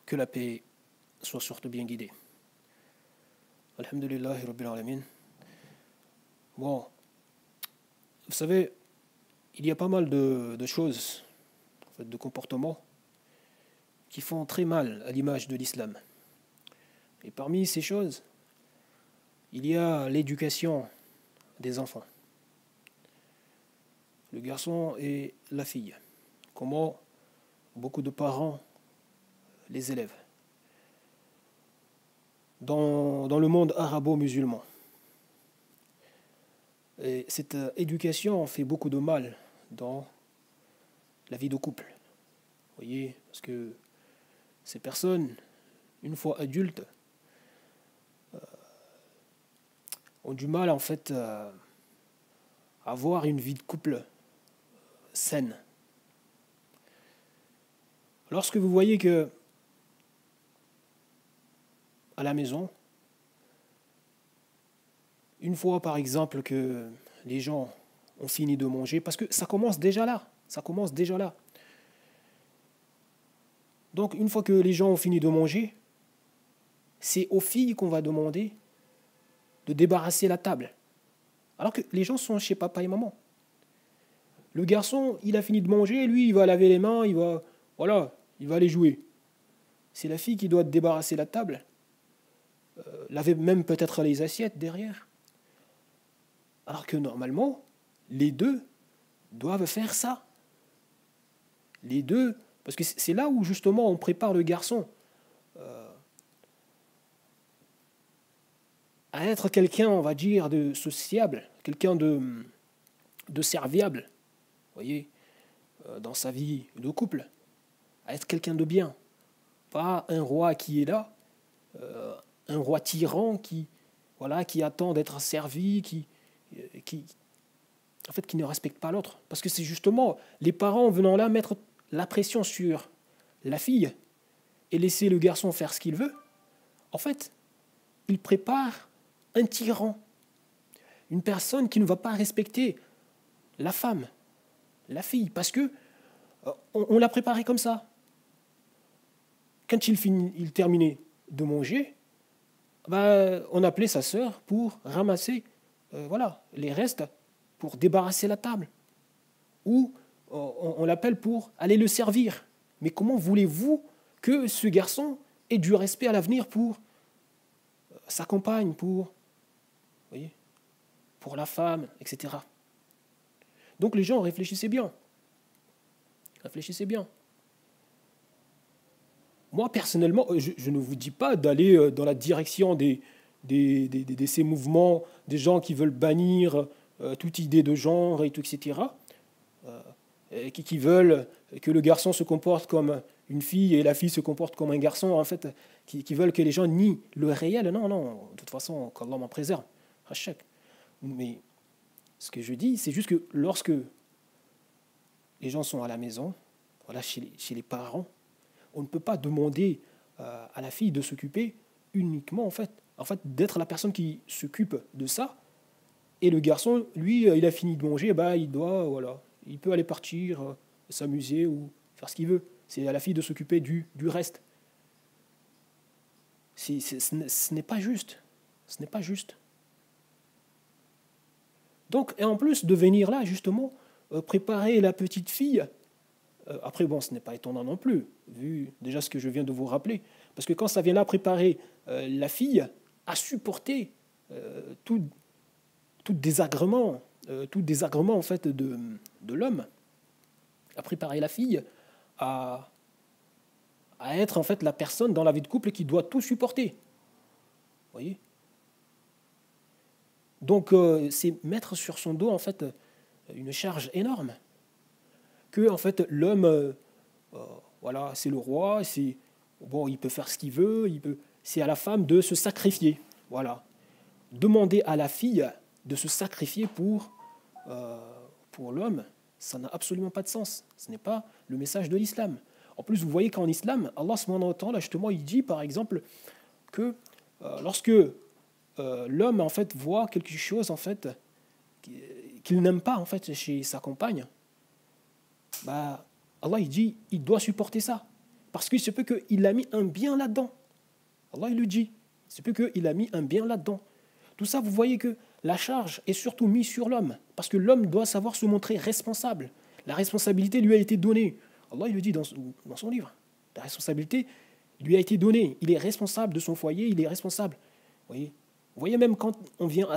Que la paix soit surtout bien guidée. Alhamdulillahi Rabbil Alamin. Bon, vous savez, il y a pas mal de choses, en fait, de comportements qui font très mal à l'image de l'islam. Et parmi ces choses, il y a l'éducation des enfants, le garçon et la fille. Comment beaucoup de parents les élèvent. Dans le monde arabo-musulman. Et cette éducation fait beaucoup de mal dans la vie de couple. Vous voyez, parce que ces personnes, une fois adultes, ont du mal en fait à avoir une vie de couple saine. Lorsque vous voyez que à la maison, une fois par exemple que les gens ont fini de manger, parce que ça commence déjà là, Donc une fois que les gens ont fini de manger, c'est aux filles qu'on va demander de débarrasser la table. Alors que les gens sont chez papa et maman. Le garçon, il a fini de manger, lui, il va laver les mains, il va aller jouer. C'est la fille qui doit débarrasser la table, laver même peut-être les assiettes derrière. Alors que normalement, les deux doivent faire ça. Les deux, parce que c'est là où justement on prépare le garçon à être quelqu'un, on va dire, de sociable, quelqu'un de serviable, vous voyez, dans sa vie de couple, à être quelqu'un de bien. Pas un roi qui est là, un roi tyran qui attend d'être servi, qui ne respecte pas l'autre. Parce que c'est justement les parents venant là mettre la pression sur la fille et laisser le garçon faire ce qu'il veut. En fait, ils préparent un tyran, une personne qui ne va pas respecter la femme, la fille, parce que on l'a préparé comme ça. Quand il terminait de manger, on appelait sa sœur pour ramasser les restes, pour débarrasser la table. Ou on l'appelle pour aller le servir. Mais comment voulez-vous que ce garçon ait du respect à l'avenir pour sa compagne, pour la femme, etc. Donc les gens réfléchissez bien. Réfléchissez bien. Moi, personnellement, je ne vous dis pas d'aller dans la direction de ces mouvements, des gens qui veulent bannir toute idée de genre, et tout, etc., qui veulent que le garçon se comporte comme une fille et la fille se comporte comme un garçon, en fait, qui veulent que les gens nient le réel. Non, de toute façon, qu'Allah m'en préserve. Hachak. Mais ce que je dis, c'est juste que lorsque les gens sont à la maison, chez les parents, on ne peut pas demander à la fille de s'occuper uniquement, en fait d'être la personne qui s'occupe de ça. Et le garçon, lui, il a fini de manger, il peut aller partir, s'amuser ou faire ce qu'il veut. C'est à la fille de s'occuper du reste. Ce n'est pas juste. Ce n'est pas juste. Donc, et en plus de venir là, justement, préparer la petite fille, après, ce n'est pas étonnant non plus, vu déjà ce que je viens de vous rappeler. Parce que quand ça vient là préparer la fille à supporter tout désagrément en fait de l'homme, à préparer la fille à être en fait la personne dans la vie de couple qui doit tout supporter. Vous voyez ? Donc c'est mettre sur son dos en fait une charge énorme. Que en fait l'homme, c'est le roi, il peut faire ce qu'il veut, c'est à la femme de se sacrifier. Voilà. Demander à la fille de se sacrifier pour l'homme, ça n'a absolument pas de sens. Ce n'est pas le message de l'islam. En plus, vous voyez qu'en islam, Allah subhanahu wa ta'ala, justement, il dit par exemple que lorsque l'homme en fait voit quelque chose en fait qu'il n'aime pas en fait chez sa compagne, Allah il dit il doit supporter ça parce qu'il se peut qu'il a mis un bien là-dedans. Allah il le dit. Il se peut qu'il a mis un bien là-dedans. Tout ça, vous voyez que la charge est surtout mise sur l'homme, parce que l'homme doit savoir se montrer responsable. La responsabilité lui a été donnée. Allah il le dit dans son livre. La responsabilité lui a été donnée. Il est responsable de son foyer, il est responsable. Vous voyez même quand on vient à